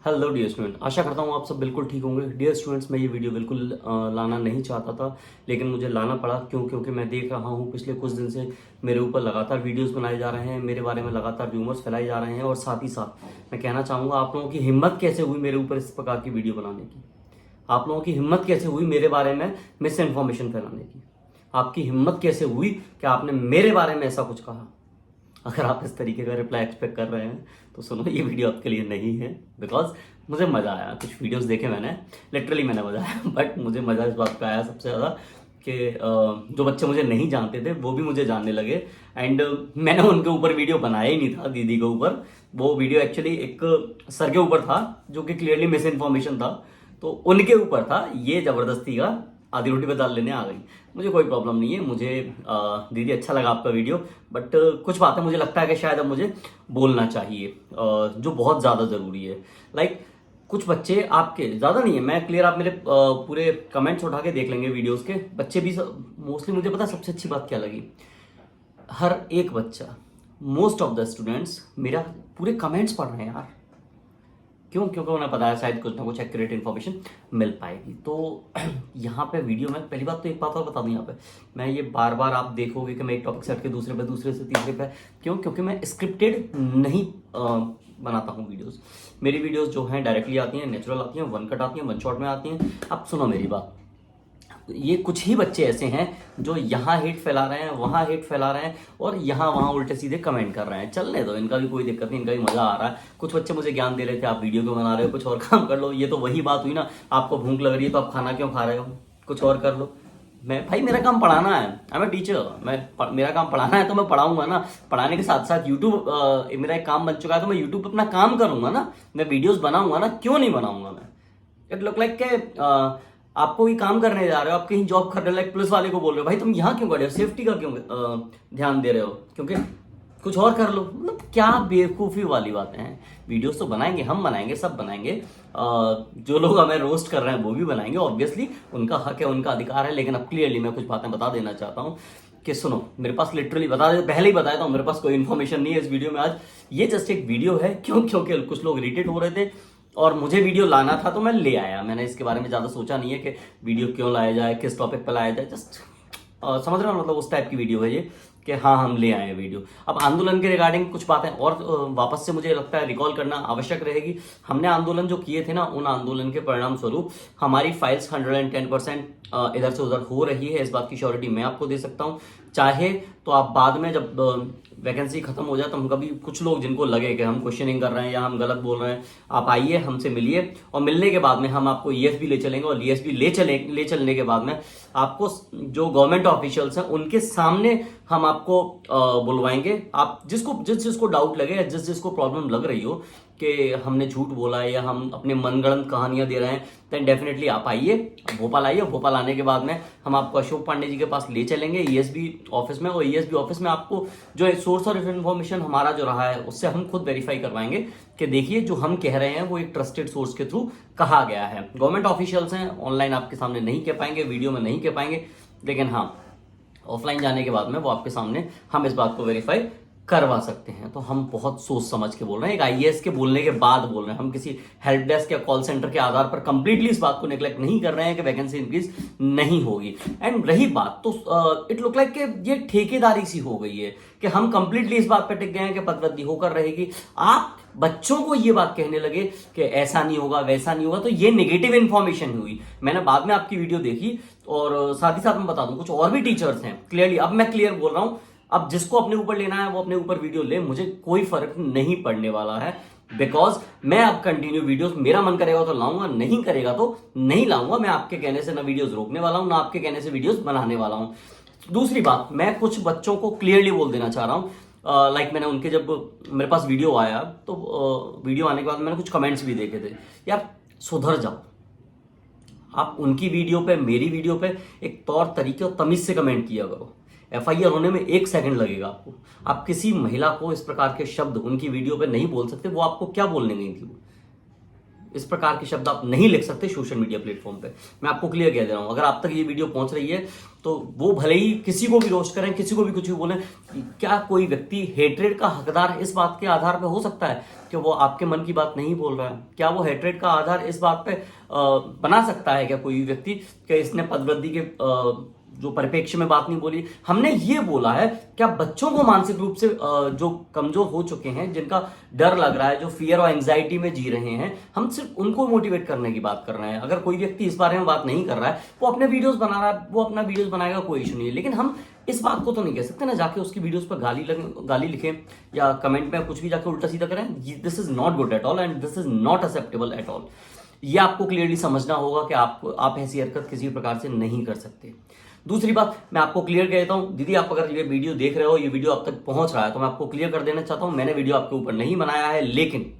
Hello dear student, आशा करता हूँ आप सब बिल्कुल ठीक होंगे। डियर स्टूडेंट्स, मैं ये वीडियो बिल्कुल लाना नहीं चाहता था, लेकिन मुझे लाना पड़ा। क्योंकि मैं देख रहा हूँ पिछले कुछ दिन से मेरे ऊपर लगातार वीडियोस बनाए जा रहे हैं, मेरे बारे में लगातार र्यूमर्स फैलाए जा रहे हैं। और साथ ही साथ मैं कहना चाहूँगा, आप लोगों की हिम्मत कैसे हुई मेरे ऊपर इस प्रकार की वीडियो बनाने की? आप लोगों की हिम्मत कैसे हुई मेरे बारे में मिस इन्फॉर्मेशन फैलाने की? आपकी हिम्मत कैसे हुई कि आपने मेरे बारे में ऐसा कुछ कहा? अगर आप इस तरीके का रिप्लाई एक्सपेक्ट कर रहे हैं तो सुनो, ये वीडियो आपके लिए नहीं है। बिकॉज मुझे मज़ा आया, कुछ वीडियोस देखे मैंने, लिटरली मैंने मज़ा आया। बट मुझे मज़ा इस बात का आया सबसे ज़्यादा कि जो बच्चे मुझे नहीं जानते थे वो भी मुझे जानने लगे। एंड मैंने उनके ऊपर वीडियो बनाया ही नहीं था, दीदी के ऊपर। वो वीडियो एक्चुअली एक सर के ऊपर था जो कि क्लियरली मिस इन्फॉर्मेशन था, तो उनके ऊपर था। ये ज़बरदस्ती का आधी रोटी पे दाल लेने आ गई। मुझे कोई प्रॉब्लम नहीं है, मुझे दीदी अच्छा लगा आपका वीडियो। बट कुछ बातें मुझे लगता है कि शायद अब मुझे बोलना चाहिए, जो बहुत ज़्यादा ज़रूरी है। लाइक कुछ बच्चे आपके, ज़्यादा नहीं है, मैं क्लियर, आप मेरे पूरे कमेंट्स उठा के देख लेंगे वीडियोस के। बच्चे भी मोस्टली, मुझे पता सबसे अच्छी बात क्या लगी, हर एक बच्चा, मोस्ट ऑफ द स्टूडेंट्स मेरा पूरे कमेंट्स पढ़ रहे हैं यार। क्योंकि उन्हें पता है शायद कुछ ना कुछ एक्यूरेट इन्फॉर्मेशन मिल पाएगी। तो यहाँ पे वीडियो में पहली बात तो एक बात और बता दूँ, यहाँ पे मैं ये बार बार आप देखोगे कि मैं एक टॉपिक से हट के दूसरे पे, दूसरे से तीसरे पे, क्योंकि मैं स्क्रिप्टेड नहीं बनाता हूँ वीडियोस। मेरी वीडियोस जो हैं डायरेक्टली आती हैं, नेचुरल आती हैं, वन कट आती हैं, वन शॉट में आती हैं। अब सुनो मेरी बात, ये कुछ ही बच्चे ऐसे हैं जो यहाँ हेट फैला रहे हैं, वहाँ हेट फैला रहे हैं, और यहाँ वहाँ उल्टे सीधे कमेंट कर रहे हैं। चलने दो, इनका भी कोई दिक्कत नहीं, इनका भी मजा आ रहा है। कुछ बच्चे मुझे ज्ञान दे रहे थे, आप वीडियो क्यों बना रहे हो, कुछ और काम कर लो। ये तो वही बात हुई ना, आपको भूख लग रही है तो आप खाना क्यों खा रहे हो, कुछ और कर लो। मैं भाई, मेरा काम पढ़ाना है, आई एम टीचर, मेरा काम पढ़ाना है तो मैं पढ़ाऊंगा ना। पढ़ाने के साथ साथ यूट्यूब मेरा एक काम बन चुका है, तो मैं यूट्यूब पर अपना काम करूंगा ना, मैं वीडियोज बनाऊंगा ना, क्यों नहीं बनाऊंगा मैं? इट लुक लाइक के आप कोई काम करने जा रहे हो, आप कहीं जॉब करने, लाइक पुलिस वाले को बोल रहे हो भाई तुम यहाँ क्यों खड़े हो, सेफ्टी का क्यों ध्यान दे रहे हो, क्योंकि कुछ और कर लो। मतलब क्या बेवकूफ़ी वाली बातें हैं। वीडियोस तो बनाएंगे, हम बनाएंगे, सब बनाएंगे। जो लोग हमें रोस्ट कर रहे हैं वो भी बनाएंगे, ऑब्वियसली उनका हक है, उनका अधिकार है। लेकिन अब क्लियरली मैं कुछ बातें बता देना चाहता हूँ कि सुनो, मेरे पास लिटरली पहले ही बताया था, मेरे पास कोई इन्फॉर्मेशन नहीं है इस वीडियो में आज। ये जस्ट एक वीडियो है, क्योंकि कुछ लोग इरिटेट हो रहे थे और मुझे वीडियो लाना था तो मैं ले आया। मैंने इसके बारे में ज़्यादा सोचा नहीं है कि वीडियो क्यों लाया जाए, किस टॉपिक पर लाया जाए। जस्ट समझ रहे हो, मतलब उस टाइप की वीडियो है ये कि हाँ हम ले आए वीडियो। अब आंदोलन के रिगार्डिंग कुछ बातें और वापस से मुझे लगता है रिकॉल करना आवश्यक रहेगी। हमने आंदोलन जो किए थे ना, उन आंदोलन के परिणाम स्वरूप हमारी फाइल्स 110% इधर से उधर हो रही है। इस बात की श्योरिटी मैं आपको दे सकता हूँ। चाहे तो आप बाद में जब वैकेंसी खत्म हो जाए, तो हम कभी, कुछ लोग जिनको लगे कि हम क्वेश्चनिंग कर रहे हैं या हम गलत बोल रहे हैं, आप आइए, हमसे मिलिए, और मिलने के बाद में हम आपको ईएसबी ले चलेंगे। और ईएसबी ले चलने के बाद में आपको जो गवर्नमेंट ऑफिशियल्स हैं उनके सामने हम आपको बुलवाएंगे। आप जिसको डाउट लगे या जिसको प्रॉब्लम लग रही हो कि हमने झूठ बोला है या हम अपने मनगढ़ंत कहानियां दे रहे हैं, देन डेफिनेटली आप आइए, भोपाल आइए। भोपाल आने के बाद में हम आपको अशोक पांडे जी के पास ले चलेंगे, ईएसबी ऑफिस में। और ईएसबी ऑफिस में आपको जो सोर्स ऑफ इन्फॉर्मेशन हमारा जो रहा है उससे हम खुद वेरीफाई करवाएंगे कि देखिए जो हम कह रहे हैं वो एक ट्रस्टेड सोर्स के थ्रू कहा गया है। गवर्नमेंट ऑफिशियल्स हैं, ऑनलाइन आपके सामने नहीं कह पाएंगे, वीडियो में नहीं कह पाएंगे, लेकिन हाँ ऑफलाइन जाने के बाद में वो आपके सामने हम इस बात को वेरीफाई करवा सकते हैं। तो हम बहुत सोच समझ के बोल रहे हैं, एक आईएएस के बोलने के बाद बोल रहे हैं। हम किसी हेल्प डेस्क या कॉल सेंटर के आधार पर कंप्लीटली इस बात को नेग्लेक्ट नहीं कर रहे हैं कि वैकेंसी इंक्रीज नहीं होगी। एंड रही बात, तो इट लुक लाइक कि ये ठेकेदारी सी हो गई है कि हम कंप्लीटली इस बात पर टिक गए हैं कि पदवृद्धि होकर रहेगी। आप बच्चों को ये बात कहने लगे कि ऐसा नहीं होगा, वैसा नहीं होगा, तो ये नेगेटिव इंफॉर्मेशन हुई। मैंने बाद में आपकी वीडियो देखी, और साथ ही साथ मैं बता दूं, कुछ और भी टीचर्स हैं, क्लियरली अब मैं क्लियर बोल रहा हूं, अब जिसको अपने ऊपर लेना है वो अपने ऊपर वीडियो ले, मुझे कोई फर्क नहीं पड़ने वाला है। बिकॉज मैं अब कंटिन्यू वीडियोस, मेरा मन करेगा तो लाऊंगा, नहीं करेगा तो नहीं लाऊंगा। मैं आपके कहने से ना वीडियोस रोकने वाला हूं, ना आपके कहने से वीडियोस बनाने वाला हूं। दूसरी बात, मैं कुछ बच्चों को क्लियरली बोल देना चाह रहा हूं। लाइक मैंने उनके, जब मेरे पास वीडियो आया तो वीडियो आने के बाद मैंने कुछ कमेंट्स भी देखे थे, यार सुधर जाओ। आप उनकी वीडियो पे, मेरी वीडियो पे एक तौर तरीके और तमीज से कमेंट किया करो। एफआईआर होने में 1 सेकंड लगेगा आपको। आप किसी महिला को इस प्रकार के शब्द उनकी वीडियो पे नहीं बोल सकते। वो आपको क्या बोलने गई थी? इस प्रकार के शब्द आप नहीं लिख सकते सोशल मीडिया प्लेटफॉर्म पे। मैं आपको क्लियर कह दे रहा हूं। अगर आप तक ये वीडियो पहुंच रही है तो वो भले ही किसी को भी रोस्ट करें, किसी को भी कुछ भी बोलें, क्या कोई व्यक्ति हेट्रेड का हकदार इस बात के आधार पे हो सकता है कि वो आपके मन की बात नहीं बोल रहा है? क्या वो हेट्रेड का आधार इस बात पे बना सकता है क्या कोई व्यक्ति कि इसने पदवृद्धि के जो परिप्रेक्ष्य में बात नहीं बोली? हमने ये बोला है क्या बच्चों को मानसिक रूप से जो कमजोर हो चुके हैं, जिनका डर लग रहा है, जो फियर और एंजाइटी में जी रहे हैं, हम सिर्फ उनको मोटिवेट करने की बात कर रहे हैं। अगर कोई व्यक्ति इस बारे में बात नहीं कर रहा है, वो अपने वीडियोस बना रहा है, वो अपना वीडियोस बनाएगा, कोई इशू नहीं है। लेकिन हम इस बात को तो नहीं कह सकते ना जाके उसकी वीडियोस पर गाली लिखें या कमेंट में कुछ भी जाके उल्टा सीधा करें। This is not good at all and this is not acceptable at all. ये आपको क्लियरली समझना होगा कि आप ऐसी हरकत किसी प्रकार से नहीं कर सकते। दूसरी बात मैं आपको क्लियर कहता हूं, दीदी आप अगर ये वीडियो देख रहे हो, ये वीडियो आप तक पहुंच रहा है, तो मैं आपको क्लियर कर देना चाहता हूं, मैंने वीडियो आपके ऊपर नहीं बनाया है। लेकिन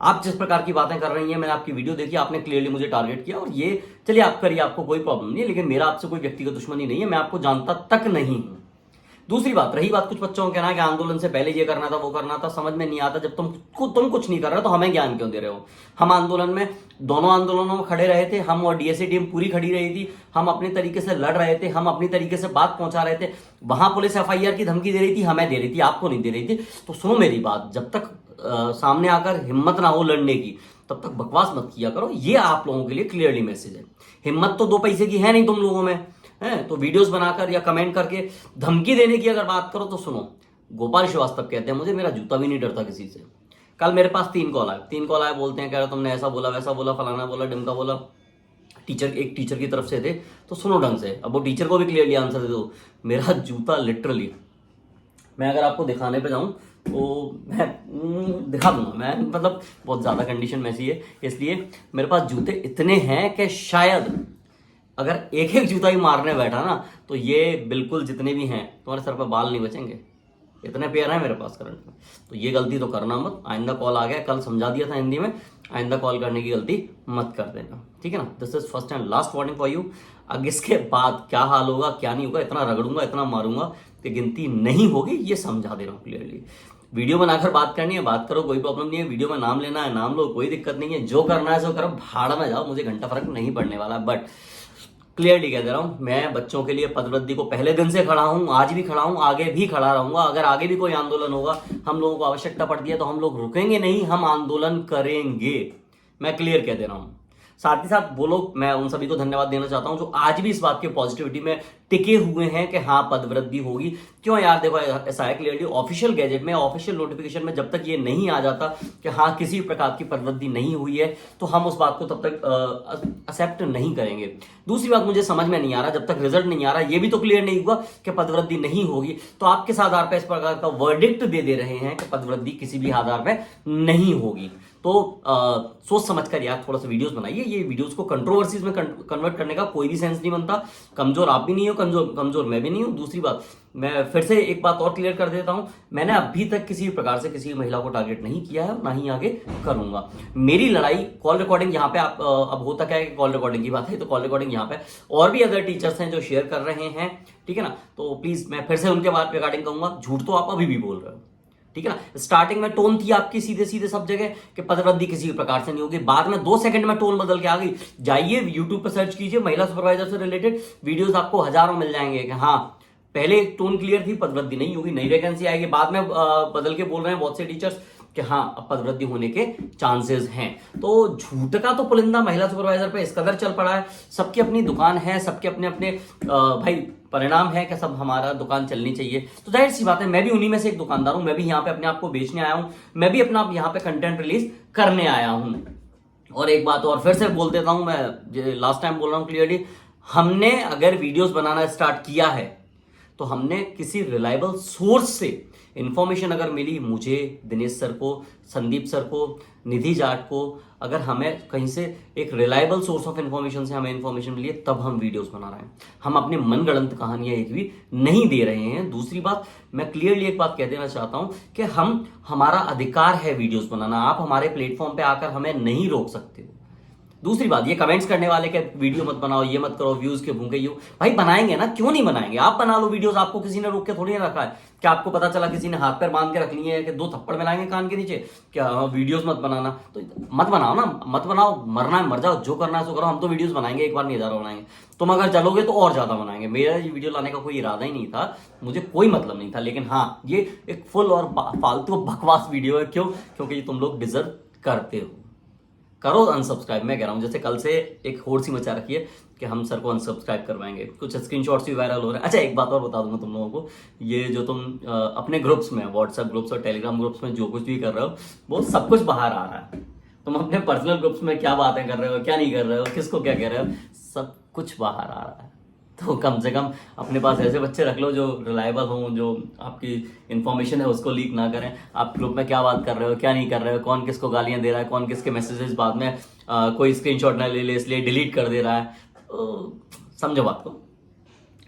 आप जिस प्रकार की बातें कर रही हैं, मैंने आपकी वीडियो देखी, आपने क्लियरली मुझे टारगेट किया, और ये चलिए आप करिए, आपको कोई प्रॉब्लम नहीं है, लेकिन मेरा आपसे कोई व्यक्तिगत दुश्मनी नहीं है, मैं आपको जानता तक नहीं हूं। दूसरी बात, रही बात कुछ बच्चों को कहना है कि आंदोलन से पहले ये करना था, वो करना था, समझ में नहीं आता। जब तुम कुछ नहीं कर रहे हो तो हमें ज्ञान क्यों दे रहे हो? हम आंदोलन में, दोनों आंदोलनों में खड़े रहे थे, हम और डीएससी टीम पूरी खड़ी रही थी, हम अपने तरीके से लड़ रहे थे, हम अपनी तरीके से बात पहुंचा रहे थे। वहां पुलिस एफआईआर की धमकी दे रही थी, हमें दे रही थी, आपको नहीं दे रही थी। तो सुनो मेरी बात, जब तक सामने आकर हिम्मत ना हो लड़ने की, तब तक बकवास मत किया करो। ये आप लोगों के लिए क्लियरली मैसेज है। हिम्मत तो 2 पैसे की है नहीं तुम लोगों में, है तो वीडियोस बनाकर या कमेंट करके धमकी देने की अगर बात करो तो सुनो, गोपाल श्रीवास्तव कहते हैं मुझे, मेरा जूता भी नहीं डरता किसी से। कल मेरे पास 3 कॉल आए, बोलते हैं कह रहे तुमने ऐसा बोला, वैसा बोला, फलाना बोला, डिमका बोला, एक टीचर की तरफ से थे। तो सुनो ढंग से, अब वो टीचर को भी क्लियरली आंसर दे दो। मेरा जूता लिटरली, मैं अगर आपको दिखाने पे जाऊं तो मैं दिखा दूंगा, मैं मतलब बहुत ज्यादा कंडीशन में ऐसी है, इसलिए मेरे पास जूते इतने हैं कि शायद अगर एक एक जूता ही मारने बैठा ना तो ये बिल्कुल जितने भी हैं तुम्हारे सर पर बाल नहीं बचेंगे, इतने पेयर हैं मेरे पास करंट में। तो ये गलती तो करना मत। आइंदा कॉल आ गया, कल समझा दिया था हिंदी में, आइंदा कॉल करने की गलती मत कर देना, ठीक है ना। This is first and last warning for you. अब इसके बाद क्या हाल होगा क्या नहीं होगा, इतना रगड़ूंगा, इतना मारूंगा कि गिनती नहीं होगी, ये समझा दे रहा हूँ क्लियरली। वीडियो बनाकर बात करनी है, बात करो, कोई प्रॉब्लम नहीं है। वीडियो में नाम लेना है, नाम लो, कोई दिक्कत नहीं है। जो करना है सो करो, भाड़ में जाओ, मुझे घंटा फर्क नहीं पड़ने वाला। बट क्लियरली कह दे रहा हूं, मैं बच्चों के लिए पदवृद्धि को पहले दिन से खड़ा हूं, आज भी खड़ा हूं, आगे भी खड़ा रहूंगा। अगर आगे भी कोई आंदोलन होगा, हम लोगों को आवश्यकता पड़ती है तो हम लोग रुकेंगे नहीं, हम आंदोलन करेंगे। मैं क्लियर कह दे रहा हूं। साथ ही साथ वो लोग, मैं उन सभी को धन्यवाद देना चाहता हूं जो आज भी इस बात के पॉजिटिविटी में टिके हुए हैं कि हाँ पदवृद्धि होगी। क्यों यार, देखो ऐसा है क्लियरली ऑफिशियल गैजेट में, ऑफिशियल नोटिफिकेशन में जब तक ये नहीं आ जाता कि हाँ किसी प्रकार की पदवृद्धि नहीं हुई है, तो हम उस बात को तब तक एक्सेप्ट नहीं करेंगे। दूसरी बात, मुझे समझ में नहीं आ रहा, जब तक रिजल्ट नहीं आ रहा, ये भी तो क्लियर नहीं हुआ कि पदवृद्धि नहीं होगी, तो आप किस आधार पर इस प्रकार का वर्डिक्ट दे रहे हैं कि पदवृद्धि किसी भी आधार पर नहीं होगी? तो सोच समझ कर यार थोड़ा सा वीडियोस बनाइए। ये वीडियोस को कंट्रोवर्सीज में कन्वर्ट करने का कोई भी सेंस नहीं बनता। कमजोर आप भी नहीं हो, कमजोर मैं भी नहीं हूं। दूसरी बात, मैं फिर से एक बात और क्लियर कर देता हूं, मैंने अभी तक किसी प्रकार से किसी महिला को टारगेट नहीं किया है, ना ही आगे करूंगा। मेरी लड़ाई कॉल रिकॉर्डिंग यहाँ पे आप अब होता क्या है कि कॉल रिकॉर्डिंग की बात है, तो कॉल रिकॉर्डिंग यहाँ पे और भी अदर टीचर्स हैं जो शेयर कर रहे हैं, ठीक है ना। तो प्लीज मैं फिर से उनके बात रिगार्डिंग कहूंगा, झूठ तो आप अभी भी बोल रहे हो, ठीक है ना। स्टार्टिंग में टोन थी आपकी सीधे सीधे सब जगह कि पदवृद्धि किसी प्रकार से नहीं होगी, बाद में 2 सेकंड में टोन बदल के आ गई। जाइए यूट्यूब पर सर्च कीजिए, महिला सुपरवाइजर से रिलेटेड वीडियोस आपको हजारों मिल जाएंगे कि हाँ पहले टोन क्लियर थी, पदवृद्धि नहीं होगी, नई वैकेंसी आएगी, बाद में बदल के बोल रहे हैं बहुत से टीचर्स कि हाँ अब पदवृद्धि होने के चांसेस हैं। तो झूठ का तो पुलिंदा महिला सुपरवाइजर पे इस कदर चल पड़ा है। सबकी अपनी दुकान है, सबके अपने अपने भाई परिणाम है कि सब हमारा दुकान चलनी चाहिए। तो जाहिर सी बात है, मैं भी उन्हीं में से एक दुकानदार हूं, मैं भी यहाँ पे अपने आप को बेचने आया हूं, मैं भी अपना यहाँ पे कंटेंट रिलीज करने आया हूं। और एक बात और फिर से बोल देता हूं, मैं लास्ट टाइम बोल रहा हूं क्लियरली, हमने अगर वीडियोस बनाना स्टार्ट किया है तो हमने किसी रिलायबल सोर्स से इंफॉर्मेशन अगर मिली, मुझे, दिनेश सर को, संदीप सर को, निधि जाट को, अगर हमें कहीं से एक रिलायबल सोर्स ऑफ इंफॉर्मेशन से हमें इंफॉर्मेशन मिली है, तब हम वीडियोस बना रहे हैं। हम अपने मनगढ़ंत कहानियां एक भी नहीं दे रहे हैं। दूसरी बात, मैं क्लियरली एक बात कह देना चाहता हूं कि हमारा अधिकार है वीडियोस बनाना। आप हमारे प्लेटफॉर्म पे आकर हमें नहीं रोक सकते हो। दूसरी बात, ये कमेंट्स करने वाले के वीडियो मत बनाओ, ये मत करो, व्यूज के भूखे ही हो, भाई बनाएंगे ना, क्यों नहीं बनाएंगे, आप बना लो वीडियोस, आपको किसी ने रोक के थोड़ी ना रखा है। क्या आपको पता चला किसी ने हाथ पैर बांध के रख लिए है कि 2 थप्पड़ मिलाएंगे कान के नीचे, क्या वीडियोस मत बनाना, तो मत बनाओ ना, मत बनाओ, मरना है मर जाओ, जो करना है सो करो, हम तो वीडियोस बनाएंगे, एक बार नहीं 1000 बनाएंगे, तुम अगर चलोगे तो और ज्यादा बनाएंगे। मेरा ये वीडियो लाने का कोई इरादा ही नहीं था, मुझे कोई मतलब नहीं था, लेकिन हाँ ये एक फुल और फालतू बकवास वीडियो है। क्यों? क्योंकि तुम लोग डिजर्व करते हो। करो अनसब्सक्राइब, मैं कह रहा हूँ, जैसे कल से एक होड़ सी मचा रखी है कि हम सर को अनसब्सक्राइब करवाएंगे, कुछ स्क्रीनशॉट्स भी वायरल हो रहे हैं। अच्छा एक बात और बता दूंगा तुम लोगों को, ये जो तुम अपने ग्रुप्स में, व्हाट्सएप ग्रुप्स और टेलीग्राम ग्रुप्स में जो कुछ भी कर रहे हो, वो सब कुछ बाहर आ रहा है। तुम अपने पर्सनल ग्रुप्स में क्या बातें कर रहे हो, क्या नहीं कर रहे हो, किसको क्या कह रहे हो, सब कुछ बाहर आ रहा है। तो कम से कम अपने पास ऐसे बच्चे रख लो जो रिलायबल हों, जो आपकी इन्फॉर्मेशन है उसको लीक ना करें। आप ग्रुप में क्या बात कर रहे हो, क्या नहीं कर रहे हो, कौन किसको गालियां दे रहा है, कौन किसके मैसेजेस बाद में कोई स्क्रीनशॉट ना ले ले इसलिए डिलीट कर दे रहा है, तो समझो बात को,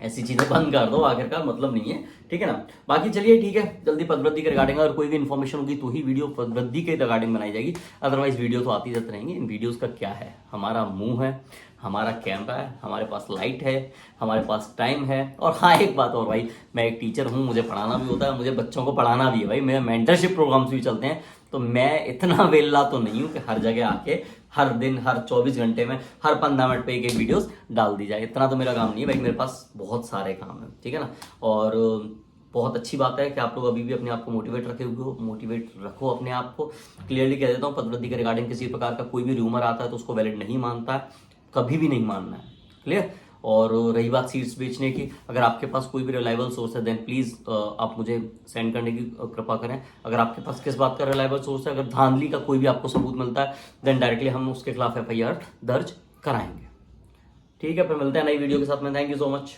ऐसी चीजें बंद कर दो, आखिरकार मतलब नहीं है, ठीक है ना। बाकी चलिए ठीक है, जल्दी पदवृद्धि के रिगार्डिंग अगर कोई भी इन्फॉर्मेशन होगी तो ही वीडियो पदवृद्धि के रिगार्डिंग बनाई जाएगी, अदरवाइज वीडियो तो आती जाती रहेंगी। इन वीडियोस का क्या है, हमारा मुंह है, हमारा कैमरा है, हमारे पास लाइट है, हमारे पास टाइम है, और हाँ एक बात और भाई, मैं एक टीचर हूँ, मुझे पढ़ाना भी होता है, मुझे बच्चों को पढ़ाना भी है भाई, मेरे मेंटरशिप प्रोग्राम्स भी चलते हैं, तो मैं इतना वेल्ला तो नहीं हूँ कि हर जगह आके हर दिन हर 24 घंटे में हर 15 मिनट पे एक वीडियोस डाल दी जाए, इतना तो मेरा काम नहीं है भाई, मेरे पास बहुत सारे काम है, ठीक है ना। और बहुत अच्छी बात है कि आप लोग अभी भी अपने आप को मोटिवेट रखे हुए हो, मोटिवेट रखो अपने आप को। क्लियरली कह देता हूँ, पदवृद्धि के रिगार्डिंग किसी प्रकार का कोई भी रूमर आता है तो उसको वैलिड नहीं मानता है, कभी भी नहीं मानना है, क्लियर। और रही बात सीड्स बेचने की, अगर आपके पास कोई भी रिलायबल सोर्स है देन प्लीज़ आप मुझे सेंड करने की कृपा करें। अगर आपके पास किस बात का रिलायबल सोर्स है, अगर धांधली का कोई भी आपको सबूत मिलता है देन डायरेक्टली हम उसके खिलाफ FIR दर्ज कराएंगे, ठीक है। फिर मिलते हैं नई वीडियो के साथ में, थैंक यू सो मच।